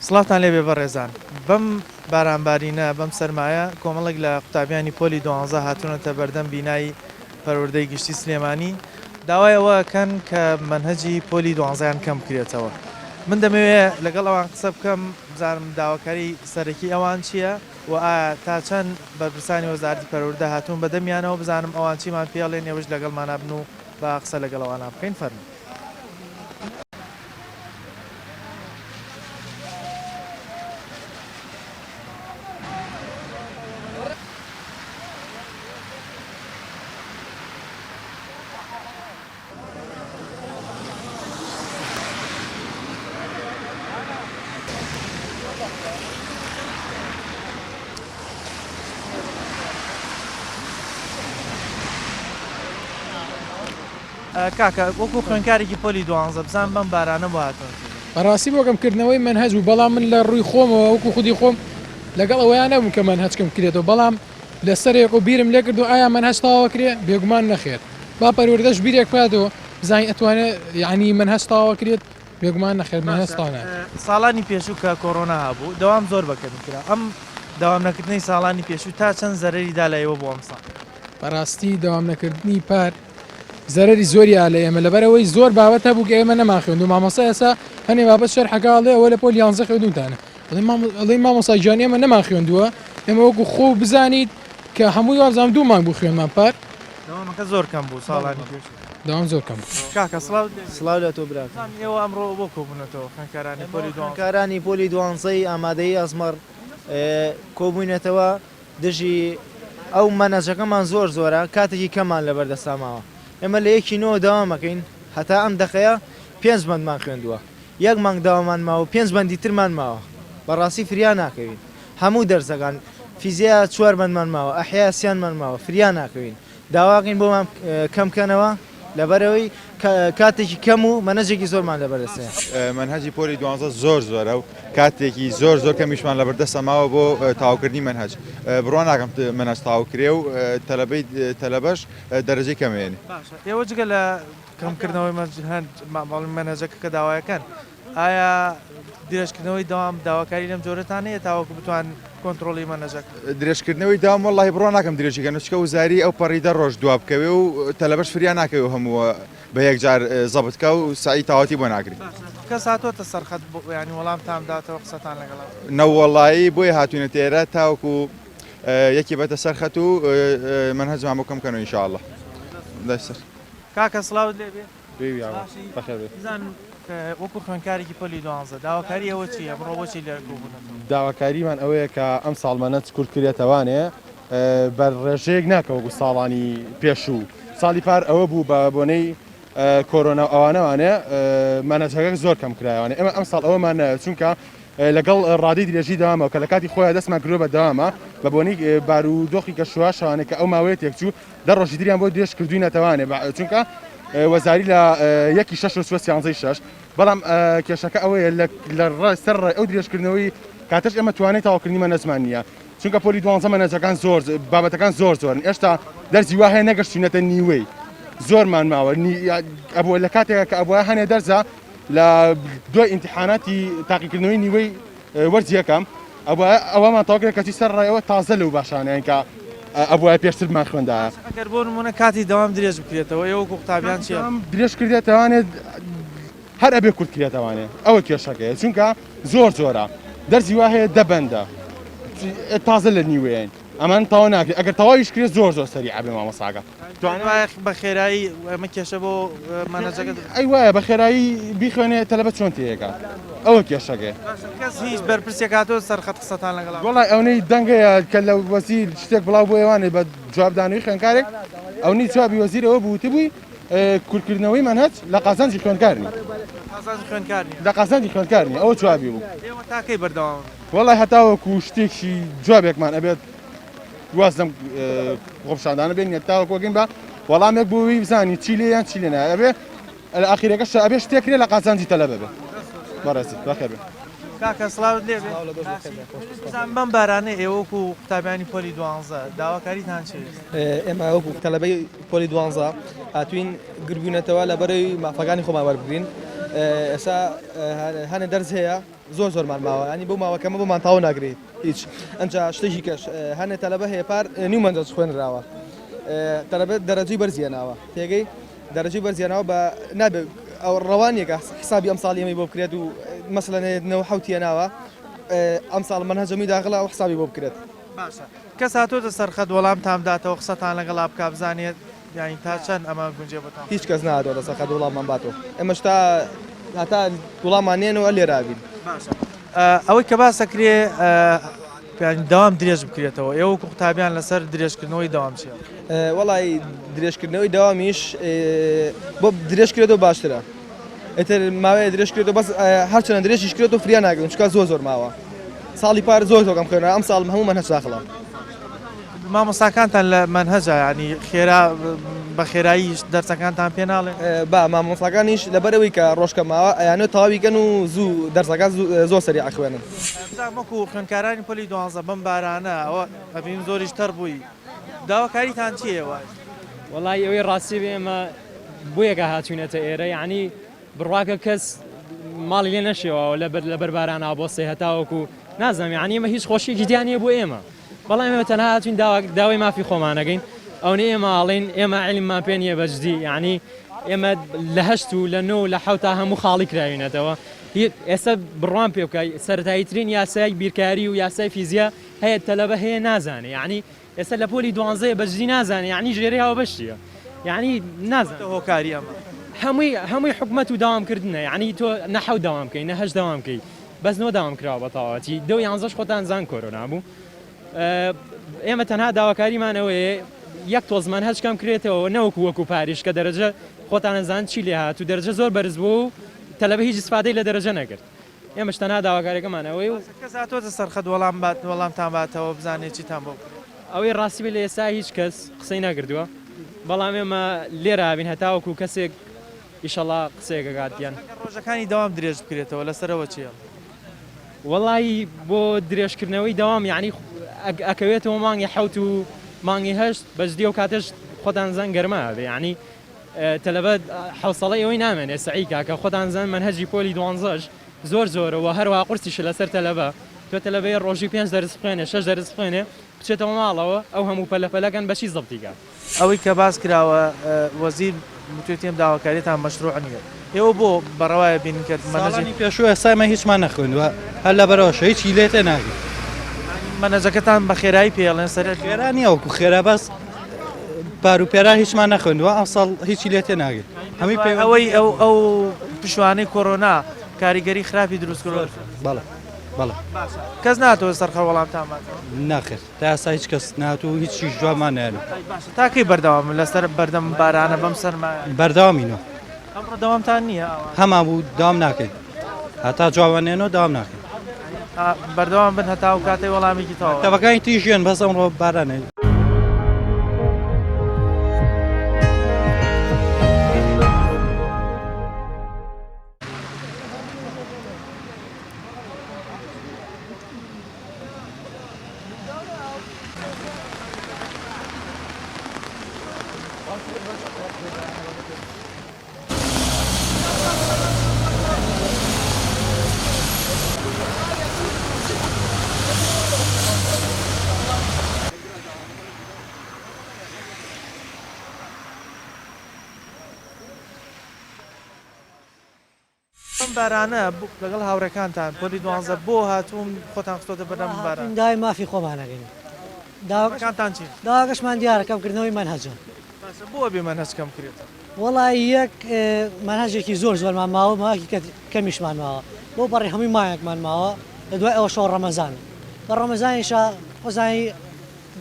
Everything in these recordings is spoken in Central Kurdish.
سڵاتان لێبێ بەڕێزان بەم بارانبارینە بەم سەرمایە کۆمەڵێک لە قوتابیانی پۆلی 12 هاتوونەتە بەردەم بینایی پەروەردەی گشتی سلێمانی داوایەوەکەن کە منهەجی پۆلی 12یان کەم بکرێتەوە. من دەمەوێت لەگەڵ ئەوان قسە بکەم بزانم داواکاری سەرەکی ئەوان چییە و ئایا تا چەند بەرپرسانی وەزارەتی پەروەردە هاتوون بەدەمیانەوە بزانم ئەوان چیمان پێڵێن ێوەش لەگەڵمانە بن و با قسە لەگەڵ ئەوانە بکەین فەرموو. کاکە وەکو خوێنکارێکی پۆلی 12 بزان بەم بارانە بۆ هاتوون بەڕاستی بۆکەمکردنەوەی منهەج و بەڵام من لە ڕووی خۆمەوە وەکو خودی خۆم لەگەڵ ئەوەیان نەبووم کە منهەجکەم کرێتەوە بەڵام لەسەرێک و بیرم لێ کردو ئایا منهەج تەواو کرێ بێگومان نەخێت با پەروەردەش بیرێک پاتەوە بزانین ئەتوانێت یعنی منهەج تەواو کرێت بێگومان نەخێت منهەج تەواو ناکرێت. ساڵانی پێشوو کە کۆڕۆنا هەبوو دەوام زۆر بەکەم کرا ئەم داوام نەکردنی ساڵانی پێشوو تا چەند زەرەری دا لە ئێوە بۆ ئەم ساڵ. بەڕاستی داوام نەکردنی پار زەرری زۆریا لە ئێمە لەبەرەوەی زۆر بابەت هەبوو کە ئێمە نەمان خوێند و مامۆستا ئێستا هەنێ بابەت شەرحەکەڵێ ئەوە لە پۆل 11 خوێندوونتانە ئەڵێ مامۆستا گیانی ئێمە نەمان خوێندووە ئێمە وەکو خۆ بزانیت کە هەمووی وابزانام 2 مانگ بوو خوێنمان پار دەوامەکە زۆر کەم بوو ساڵانی پێش داوام زۆر کەم کاکە سڵاو لە تۆ براکە ئێوە ئەمڕۆ بۆ کۆبوونەتەوە خوێنکارانی پۆلی 12 خوێنکارانی پۆلی 12 ئامادەی ئەزمەر کۆبوونێتەوە دژی ئەو مەنەجەکەمان زۆر زۆرە کاتێکی کەمان لەبەردەستاماوە ئێمە لە 1 داوامەکەین هەتا ئەم دەقەیە 5 بەندمان خوێندووە 1 مانگ داوامان ماوە 5 بەندی ترمان ماوە بەڕاستی فریان ناکەوین هەموو دەرزەکان فیزیا 4 بەندمان ماوە ئەحیا 3یانمان ماوە فریان ناکەوین داواکەین بۆمان کەمکەنەوە لەبەرەوەی کاتێکی کەم و مەنەجێکی زۆرمان لەبەردەستێ منهەجی پۆلی 12 زۆر زۆرە و کاتێکی زۆر کەمیشمان لەبەردەستە ماوە بۆ تاواکردنی منهەج بڕوان ناکەم منهەج تاواکرێ و تەلەبەی تەلەبەش دەرەجەی کەمێنێ. ئێوە جگە لە کەمکردنەوەی منهەجەکە کە داوایەکەن ئایا درێژکردنەوەی داوام داواکاری لەم جۆرەتانەیە تاوەکو بتوان کۆنتترۆلی منهەجەکە درێژکردنەوەی داوام وەڵی بڕوان ناکەم درێژیکە نوچکە وزاری ئەو پەڕیدە ڕۆژ دواب بکەوێ و تەلەبەش فریان ناکەوێ هەمووە بە یەکجار زەبتکە و سعی تاواتی بۆ ناگری کەس هاتۆتە سەرخەت ینی وەڵام تامداتەوە قسەتان لەگەڵ نەوەڵایی بۆی هاتوونە تێرە تاوەکو یەکی بەتە سەرخەت و منهەجمان بۆ کەم کەنەوە ئینشاءالله دەسەر کاکە سڵاوت لێبێ بزان وەکو خوێنکارێکی پۆلی 12 داواکاری ئەوە چیە بڕۆ بۆچی لێ کۆبوونەوە داواکاریمان ئەوەیە کە ئەم ساڵ مەنهەج کورت کرێتەوانێ بە ڕێژەیەک ناکەوەکو ساڵانی پێشوو ساڵی پار ئەوە بوو بە بۆنەی کۆرۆنا ئەوانەوانێ مەنهەجەکە زۆر کەم کرایوانێ ئێمە ئەم ساڵ ئەوەمان چونکە لەگەڵ ڕادەی درێژی داوامەوە کە لە کاتی خۆیان دەستمان کردووە بە داوامە بە بۆنەی بارودۆخی کەشووا شەوانێک کە ئەو ماوەیە تێکچوو 10 ڕۆژی دریان بۆ درێژ کردووی نەتەوانێ چونکە وەزاری لە 1/6 بەڵام کێشەکە ئەوەیە لە سەر ئەو درێژکردنەوەی کاتەش ئێمە توانێت تاواکردنی مەنهەجمان نییە چونکە پۆلی 12 مەنهەجەکان زۆر بابەتەکان زۆرن ئێشتا دەرزی وا هەیە نەگەشتوونەتە نیوەی زۆرمان ماوە ئەبووە لە کاتێکە کە ئەبووە هەنێ دەرزە لە دوای ئیمتیحاناتی تاقیکردنەوەی نیوەی وەرزیەکەم ئەوەمان تاواکرێت کەچی سەر ڕێەوە تازە لەو باشانەیە کە ئەبووە پێشترمان خوێندایە ئەگەر بۆ نمونە کاتی دەوام درێژ بکرێتەوە ئێوە قوتابیان چیە درێژ کردێتەوانێت هەر ئەبێ کورت کرێتەوانێ ئەوە کێشەکەیە چونکە زۆرە دەرزی وا هەیە دەبەندە تازە لە نیوەیەن ئەمان تاوا ناکرێت ئەگەر تەواویش کرێت زۆر سەری عبێ مامۆساگە بە خێرایی ئەمە کێشە بۆ مەنهەجەکە ئەی وایە بە خێرایی بیخوێنێ تەلەبەت چۆن تێیەکە ئەوە کێشەکەی کەس هیچ بەرپرسێکاتەوە سەرخەت قسەتان لەگەڵ وڵای ئەوەی دەنگەیە کە لە وەزیر شتێک بڵاو بۆ ئێوانێ بە جوابدانەوەی خوێنکارێک ئەوەی جوابی وەزیرەوە بووتی بووی کورتکردنەوەی منهەج لە قازانجی خوێنکارنی لە قازانجی خوێنکارنی ئەوە جوابی بوو ئێوە تاکەی بەردەوام وڵای هەتاوەکو شتێکی جوابێکمان ئەبێت وازم خۆپشاندانە بێنێت تاوەکۆگەین بە وەڵامێک بۆی بزانی چی لێ یان چی لێ نایە ئەبێ لە ئاخیرەکەش ئەبێ شتێکرێ لە قازانجی تەلەبە بێ بەڕێزی بەخێر بێ کاکە سڵاوت لێبێ بەم بارانە ئێوەکو قوتابیانی پۆلی 12 داواکاریتان چێت ئێمە وەکو تەلەبەی پۆلی 12 هاتوین گربوونەتەوە لەبەرەوەی مافەکانی خۆمان وەربگرین ئێستا هەنێ دەرز هەیە زۆرمان ماوە ینی بۆ ماوەکەمە بۆمان تاو ناگرێت هیچ ئەنج شتێکی کەش هەنێ تەلەبە هەیە پار نیو مەنجەز خوێنراوە تەلەبەت دەرەجی بەرزیێناوە تێگەی دەرەجی بەرزیێناوە بە نابێت ئەو ڕەوانیەکە حسابی ئەم ساڵی ئەمەی بۆ بکرێت و مەسەلەنەوە حوتیەناوە ئەم ساڵ منهەجەمی داخڵا و حسابی بۆ بکرێت باشە کەس هاتوۆتە سەرخەت وەڵام تامداتەوە قسەتان لەگەڵا بکە بزانێت یانی تا چەند ئەمە گونجێ بۆتان هیچ کەس نهاتەوە سەرخەت وڵاممان باتەوە ئێمەش تا هەتا وڵامان نێنەوە لێرابین ئەوەی کە باسەکرێ داوام درێژ بکرێتەوە ئێوە قوتابیان لەسەر درێژکردنەوەی داوام چیە وڵی درێژکردنەوەی داوامیش بۆ درێژکرێتەوە باشترە ئێتر ماوەیە درێژکرێتەوە بەس هەرچەند درێژیش کرێت و فریا ناگرن چکە زۆر ماوە ساڵی پار زۆر تۆکەم خوێنە ئەم ساڵ هەموو منهەج داخڵە مامۆستاکانتان لە منهەجە ینی خێرا بە خێرایی دەرسەکانتان پێ ناڵێن با مامۆستاکانیش لەبەرەوەی کە ڕۆژکە ماوە ئەیانێت تەواویکەن و زوو دەرسەکان زۆر سەری ئەخوێنن وەکو خوێنکارانی پۆلی 12 بەم بارانە ئەوە ئەبین زۆریش تەر بووی داواکاریتان چیەوە وڵی ئەوەی ڕاستی بێ ئێمە بۆیەکە هاتوونێتە ئێرە یعنی بڕواکە کەس ماڵی لێ نەشێەوە لە بەربارانەوە بۆ سێهتاوەکو نازانم یعنی ئێمە هیچ خۆشیێکی دیانە بۆ ئێمە بەڵام ئێمە تەنها هاتوین داوای مافی خۆمانەگەین ئەوەی ئێمە ئاڵین ئێمە عیلممان پێ نییە بەجددی یعنی ئێمە لە هەشت و لە 9 لە حوتا هەموو خاڵی کراوینەتەوە ئێستا بڕوان پێ بکە سەرەتاییترین یاسای بیرکاری و یاسای فیزیا هەیە تەلەبە هەیە نازانێ یعنی ئێستا لە پۆلی 12 بەجددی نازانێ یعنی ژێری هاو بەشیە یعنی نازانێت هۆکاری ئەمە هەمووی حکومەت و داوامکردنە یعنی تۆ نەحەوت داوام بکەی نەهەش داوام بکەی بەس نۆ داوام کراوە بە تەواوەتی 11 خۆتان زان کۆرۆنا بوو ئێمە تەنها داواکاریمانەوەیە یەک تۆزمان هەچ کەم کرێتەوە نەوەکو وەکو پاریش کە دەرەجە خۆتانەزان چی لێ هات و دەرەجە زۆر بەرز بوو و تەلەبە هیچ استفادەی لە دەرەجە نەکرد ئێمەش تەنها داواکاریەکەمانەوەی و کەس هاتوۆتە سەرخەت وەڵامتان باتەوە بزانێت چیتان بۆ ئەوەی ڕاستی بێ لە ئێستا هیچ کەس قسەی نەکردووە بەڵام ئێمە لێرە بین هەتاوەکو کەسێک ئیشەڵا قسەیەکە گاتیان ڕۆژەکانی داوام درێژ بکرێتەوە لەسەرەوە چیە وەڵی بۆ درێژکردنەوەی داوام یعنی ئەکەوێتەوە مانگی حوت و مانگی هەشت بەجددی و کاتش خۆتان زان گەرمە بێ ینی تەلەبە حوسەڵی ئەوەی نامێنێ سعیکا کە خۆتان زان منهەجی پۆلی 12 زۆر زۆرەوە هەروە قورسیش لەسەر تەلەبە تۆ تەلەبەیە ڕۆژی 5 دەرس بخوێنێ 6 دەرس بخوێنێ بچێتەوە ماڵەوە ئەو هەموو پەلەپەلەکەن بەچی زەبتیگا ئەوەی کە باس کراوە وەزیر توێتیم داواکاریتان مەشروع نیە ئێوە بۆ بەڕەوایە بین کرد مەنەجی پێشوو ئێسامە هیچمان نەخوێنوە هەر لە بەرەوەش هیچی لێتە ناگەی مەنەجەکەتان بە خێرایی پێڵێن سەر خێرانی ئەوکو خێرا بەس پاروپێرا هیچمان نەخوێنوە ئەم ساڵ هیچی لێتێ ناگەی هەمی پێ ئەوەی ئەو پشوانەی کۆرۆنا کاریگەری خراپی دروست کرد بەڵێ بەڵێ کەس ناتەوە سەرخە وەڵامتان باتەوە ناخێت تا ئاسا هیچ کەس ناتوو هیچی جوابمان نێنێ تاکەی بەردەوام لەسەر بەردەم بارانە بەم سەرمایە بەردەوامینەوە ئەمڕۆ دەوامتان نییە هەما بوو داوام ناکەین هەتا جوابانێنەوە داوام ناکەین بەردەوام بن هەتا و کاتەی وەڵامێکی تەواو تەبەکانی تیژیان بەس ئەمڕۆ بارانێ ئەم بارانە لەگەڵ هاوڕێکانتان پۆلی 12 بۆ هاتوون خۆتان خستۆتە بەردەم باران داوای مافی خۆمانەکەین داواکانتان چی داواکەشمان دیارە کەمکردنەوەی منهەجە بۆ بێ منهەج کەم کرێت وەڵی یەک منهەجێکی زۆرمان ماوە ماکی کەمیشمان ماوە بۆ بەڕێ هەمووی مایەکمان ماوە لە دوای ئەوە شەو ڕەمەزان بە ڕەمەزانیشە خۆزانی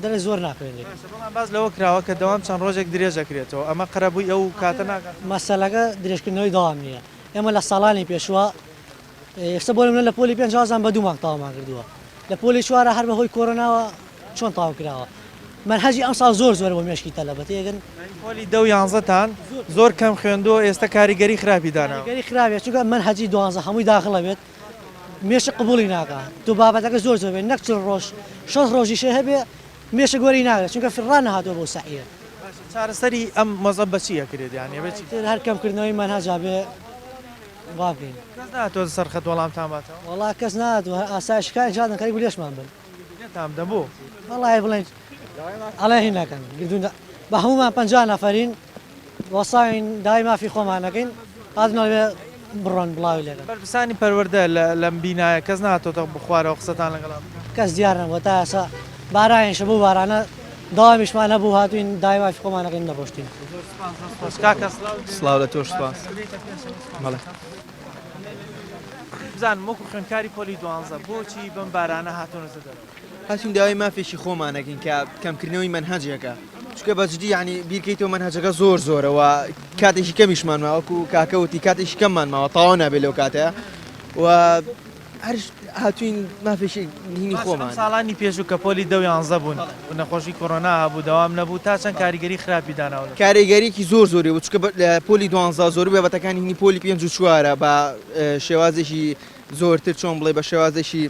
دەرە زۆر ناکرێنێت باز لەوە کراوە کە دەوام چەند ڕۆژێک درێژەکرێتەوە ئەمە قەرەبووی ئەو کاتە ناکات مەسەلەکە درێژکردنەوەی داوام نییە ئێمە لە ساڵانی پێشوە ئێستا بۆ لە پۆلی 5 بە 2 مانگ تاوامان کردووە لە پۆلی 4 هەر بەهۆی کۆرۆناوە چۆن تاوا کراوە منهەجی ئەم ساڵ زۆر بۆ مێشکی تەلەبەت یەگەن پۆلی 11تان زۆر کەم خوێندووە ئێستا کاریگەری خراپی دانا کاریگەری خراپە چونکە منهەجی 12 هەمووی داخڵە بێت مێشە قبوڵی ناکات دوو بابەتەکە زۆر بێت نەک 4 ڕۆژ 6 ڕۆژیشە هەبێ مێشە گۆری ناگرێت چونکە فرڕان نەهاتۆ بۆ سەعیە چارەسەری ئەم مەزە بەچیە کرێت یانێ بچی هەر کەمکردنەوەی منهەجا بێ وا بکەین کەس ناتۆ سەرخەت وەڵامتان باتەوە وڵا کەس نات ئاسایشەکان شادن کاری لێشمان بن نێتام دەبوو وڵی بڵێن ئەڵێ هی ناکەن گردون بە هەمومان 50 نەفەرین وەساوین دای مافی خۆمانەکەین هاتنەوە بڕۆن بڵاوی لێرە بەرپرسانی پەروەردە لەم بینایە کەس ناتۆتە بخوارەوە قسەتان لەگەڵام کەس دیار نەبووە تا ئێستا بارانیشە بوو بارانە داوامیشمان نەبوو هاتوین دای مافی خۆمانەکەین نەڕۆشتین سلااو لە تۆش سپاس بزان وەکو خوێندکاری پۆلی دوانزە بۆچی بم بارانە هاتوونەتە دەر هاتوین داوای مافێکی خۆمانەکەین کە کەمکردنەوەی منهەجێکە چکە بەجددی ینی بیرکەیتەوە منهەجەکە زۆرەوە کاتێکی کەمیشمان ماوەکو کاکەوتی کاتێکی کەممان ماوە تاوا نابێت لەو کاتەیە و هەر هاتوین مافێکی هینی خۆمان ساڵانی پێش و کە پۆلی 11 بوون نەخۆشی کۆڕۆنا هەبوو داوام نەبوو تا چەند کاریگەری خراپی داناوە کاریگەریکی زۆری و چکە لە پۆلی 12 زۆر بابەتەکانی هینی پۆلی 5 و 4 بە شێوازێکی زۆرتر چۆن بڵێ بە شێوازێکی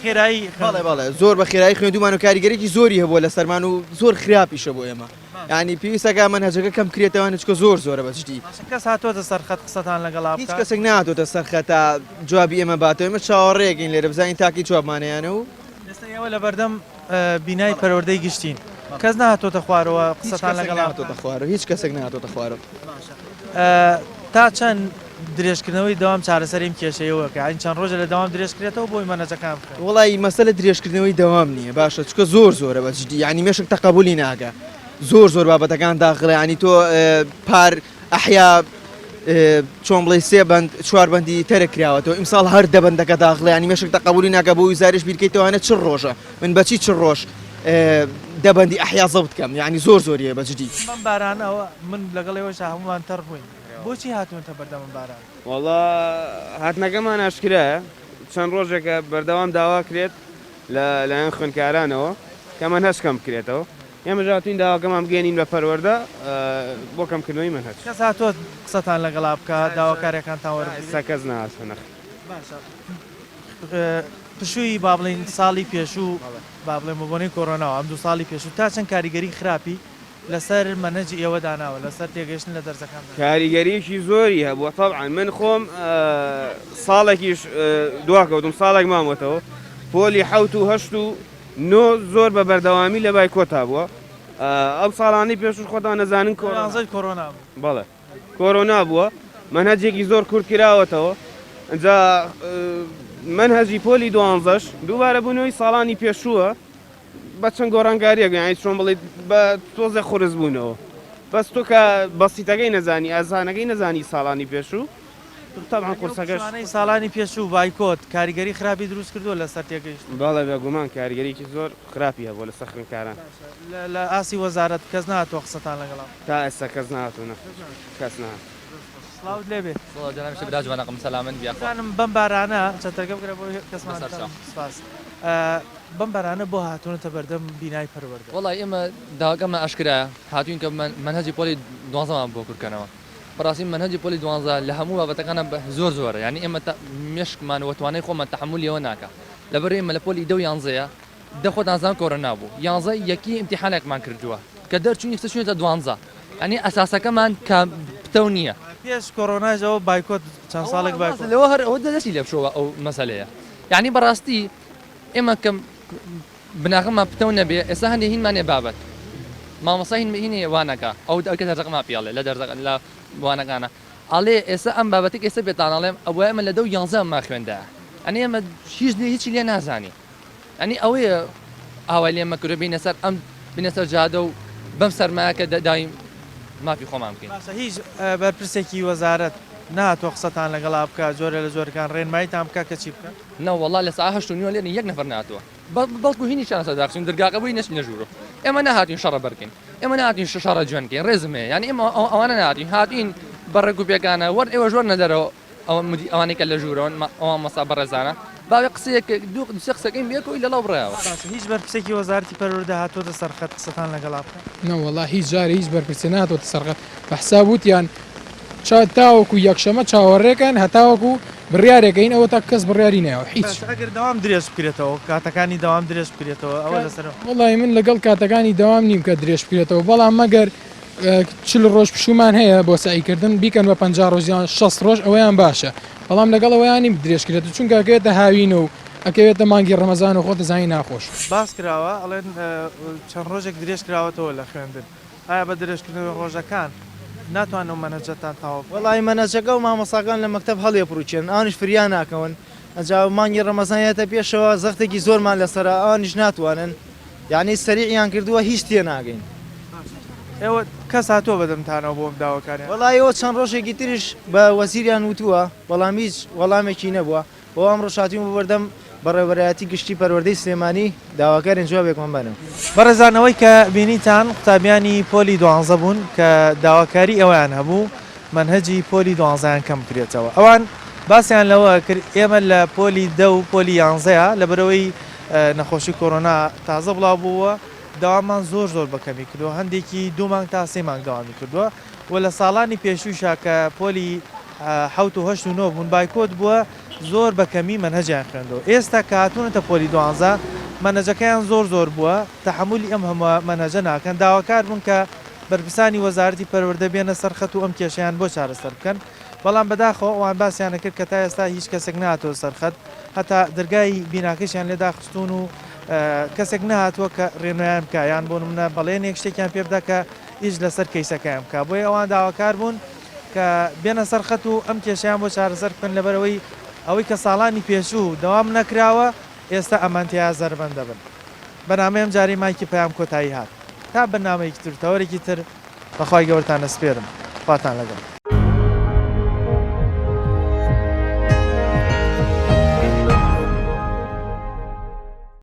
خێرایی بەڵێ زۆر بە خێرایی خوێندومان و کاریگەرێکی زۆری هەبووە لە سەرمان و زۆر خراپیشە بۆ ئێمە ینی پێویستەکە منهەجەکە کەم کرێتەوە چکە زۆرە بەجددی کەس هاتوۆتە سەرخەت قسەتان لەگەڵا هیچ کەسێک نهاتۆتە سەرخەتە جوابی ئێمە باتەوە ئێمە چاوەڕێگەین لێرە بزانین تاکی جوابمانەیانە و ئێستا ئێوە لە بەردەم بینای پەروەردەی گشتین کەس نهاتۆتە خوارەوە قسەتان لەگەڵا هاتۆتە خوارەوە هیچ کەسێک نهاتۆتە خوارەوە تا چەند درێژکردنەوەی داوام چارەسەریم کێشەیەوە کە ئاین چەند ڕۆژە لە داوام درێژکرێتەوە بۆی مەنەجەکان بکەن وڵی مەسەلە درێژکردنەوەی دەوام نییە باشە چکە زۆرە بەجددی ینی مێشک تەقبولی ناگە زۆر بابەتەکان داخڵێ ینی تۆ پار ئەحیا چۆن بڵێ 3 بەند 4 بەندی تەرە کراوەتەوە ئیمساڵ هەر دەبندەکە داخڵێ ینی مێشک تەقبولی ناگە بۆ ویزارش بیرکەیتەوەوانە چ ڕۆژە من بەچی چ ڕۆژ دەبندی ئەحیا زەوت بکەم ینی زۆریە بەجددی من بارانەوە من لەگەڵەوەش هەمومان تەڕ بووین بۆچی هاتوونتە بەردەم باران وڵا هاتنەکەمان ئاشکرایە چەند ڕۆژێکە بەردەوام داوا کرێت لەلایەن خوێندکارانەوە کە منهەج کەم بکرێتەوە ئێمە ژاتوین داواکەمان بگەێنین بە پەروەردە بۆ کەمکردنەوەی منهەج کەس هاتۆ قسەتان لەگەڵا بکە داواکاریەکانتان وەرە کەس نهاتوە نەخ پشووی با بڵین ساڵی پێشوو با بڵێ بۆنەی کۆڕۆناوە ئەم 2 ساڵی پێشوو تا چەند کاریگەری خراپی لەسەر مەنهجی ئێوە داناوە لەسەر تێگەشتن لە دەرزەکان کاریگەریەکی زۆری هەبووە طبعا من خۆم ساڵێکیش دواکەوتم ساڵێک مامەتەوە پۆلی 7 و 8 و 9 زۆر بە بەردەوامی لە بای کۆتا بووە ئەم ساڵانی پێشوش خۆتان نەزانن کۆڕۆنا بەڵێ کۆرۆنا بووە منهەجێکی زۆر کورتکراوەتەوە ئەجا منهەجی پۆلی 12ش دووبارە بوونەوەی ساڵانی پێشووە بە چەند گۆڕانکاریەک یانی چۆن بڵێت بە تۆزە خورس بوونەوە بەس تۆ کە بەسیتەکەی نەزانی ئازانەکەی نەزانی ساڵانی پێشوو طبعا قورسەکەش ساڵانی پێشوو بایکۆت کاریگەری خراپی دروست کردووە لەسەر تێگەیشت باڵێ بێگومان کاریگەریکی زۆر خراپی هەبووە لە سەخنکاران لە ئاسی وەزارەت کەس ناتوە قسەتان لەگەڵام تا ئێستا کەس نهاتوونە کەس نهات سڵاوت لێبێ جوانەکەم سەلامن بیاخوانم بەم بارانە چەتەکە بگرە بۆ کەسمان سپاس بەم بارانە بۆ هاتوونەتە بەردەم بینای پەروەردە وڵی ئێمە داواکەمە ئاشکرایە هاتوین کە منهەجی پۆلی 12مان بۆ کورتکەنەوە بەڕاستی منهەجی پۆلی 12 لە هەموو بابەتەکانە زۆرە ینی ئێمە مێشکمان وەتوانەی خۆمان تەحمولیەوە ناکە لەبەر ئێمە لە پۆلی 11 دەخۆتانزان کۆرە نابوو 11 یەکی ئیمتیحانێکمان کردووە کە دەرچوونی سەچوونێتە 12 ینی ئەساسەکەمان کە پتە نییە پێش کۆڕۆناژەوە بایکۆت چەند ساڵێک بایکۆت لەوە هەر ئەوە دەستی لێ بشەوە ئەو مەسەلەیە یعنی بەڕاستی ئێمە کەم بناغەمان پتە نەبێ ئێستا هەندێک هینمانێ بابەت مامۆستا هینی وانەکە ئەو ئەوکە دەرزەقما پیاڵێ لە دەرزەق لە وانەکانە ئاڵێ ئێستا ئەم بابەتێک ئێستا بێتانەڵێم ئەوە ئەمە لە 11 ما خوێندا ئەنی ئێمە هیچی لێ نازانی ئەنی ئەوەیە ئاوای لێمە کرد بینە سەر ئەم بینە سەر جادە و بەم سەرمایەکە دایم مافی خۆمان بکەین هیچ بەرپرسێکی وەزارەت نهاتۆ قسەتان لەگەڵا بکە جۆرە لە جۆرەکان ڕێنماییتان بکە کە چی بکە نەوەڵا لە ساعت 8 لێرە یەک نەفەر ناتوە بەڵکو هینی چانە سەداخشین دەرگاکە بووی نەچینە ژوورۆ ئێمە نهاتین شەڕە بەرکەین ئێمە نهاتین شەڕە جوێنکەین ڕێزمێ یعنی ئێمە ئەوانە نهاتین هاتین بەڕێک و پێکانە وەر ئێوە ژۆر نەدەرەوە ئەوانێکە لە ژوورەوە ئەوان مەسا بەڕێزانە باوێ قسەیەک دوو قسەکەین بێکەوەی لەڵاو بڕایەوە هیچ بەرپرسێکی وەزارەتی پەروەردە هاتوۆتە سەرخەت قسەتان لەگەڵا بکە نەوەڵا هیچ جارە هیچ بەرپرسێ نهاتۆتە سەرخەت بە حسابوتیان تاوەکو یەکشەمە چاوەڕێکن هەتاوەکو بڕیارێکەین ئەوە تا کەس بڕیاری نایەوە هیچ ئەگەر داوام درێژ بکرێتەوە کاتەکانی داوام درێژ بکرێتەوە ئەوە لەسەر وڵی من لەگەڵ کاتەکانی داوام نیم کە درێژ بکرێتەوە بەڵام مەگەر چل ڕۆژ پشومان هەیە بۆ سعیکردن بیکەن بە 50 ڕۆژیان 6 ڕۆژ ئەوەیان باشە بەڵام لەگەڵ ئەویانی درێژکرێت چونکە ئەکەوێتە هاوین و ئەکەوێتە مانگی ڕەمەزان و خۆ دەزانی ناخۆش باس کراوە ئەڵێن چەند ڕۆژێک درێژ کراوەتەوە لە خوێندن ئایا بە درێژکردنەوەی ڕۆژەکان ناتوانم مەنەجەتان تاوە وڵی مەنەجەکە و مامەساکان لە مەکتب هەڵێ پرروچێن ئەوانش فریان ناکەون ئەجا مانگی ڕەمەزانێتە پێشەوە زەختێکی زۆرمان لەسەر ئەوانیش ناتوانن یعنی سەریعیان کردووە هیچ تێ ناگەین ئێوە کەس هاتووە بەدەمتانەوە بۆ داواکانیان وڵی ئەوە چەند ڕۆژێکی تریش بە وەزیریان وتووە بەڵام هیچ وەڵامێکی نەبووە بۆ ئەم ڕۆژاتیم بەردەم بەڕێوەبەرایەتی گشتی پەروەردەی سلێمانی داواکارێن جوابێکمان بنم بەڕێزانەوەی کە بینیتان قوتابیانی پۆلی 12 بوون کە داواکاری ئەویان هەبوو منهەجی پۆلی 12یان کەم کرێتەوە ئەوان باسییان لەوە کرد ئێمە لە پۆلی 10 و پۆلی 11 لە بەرەوەی نەخۆشی کۆرۆنا تازە بڵاو بووە داوامان زۆر بەکەمی کردووە هەندێکی 2 مانگ تا 3 مانگ داوامی کردووە و لە ساڵانی پێشووشا کە پۆلی 7 و 8 و 9 بوون بایکۆت بووە زۆر بەکەمی منهەجیان خوێندەوە ئێستا کە هاتوونەتە پۆلی 12 منهەجەکەیان زۆر بووە تەحملی ئەم هەموو منهەجە ناکەن داواکار بوون کە بەرپرسانی وەزارەتی پەروەردە بێنە سەرخەت و ئەم کێشیان بۆ چارەسەر بکەن بەڵام بەداخەوە ئەوان باسییانە کرد کە تا ئێستا هیچ کەسێک نهاتەوە سەرخەت هەتا دەرگای بیناکەشیان لێ داخستون و کەسێک نهاتووە کە ڕێنویان بکە یان بۆ منە بەڵێنێک شتێکیان پێ بدە کە هیچ لەسەر کەیسەکەیان بکە بۆی ئەوان داواکار بوون کە بێنە سەرخەت و ئەم کێشیان بۆ چارەسەر بکەن لەبەرەوەی ئەوەی کە ساڵانی پێشوو دەوام نەکراوە ئێستا ئەمانتیا زەربەندە بن بەنامەیەم جاری مایکی پەیام کۆتایی هات تا بەنامەیەکی تر تەوەرێکی تر بەخوای گەورتان ئەسپێرم خواتان لەگەڵ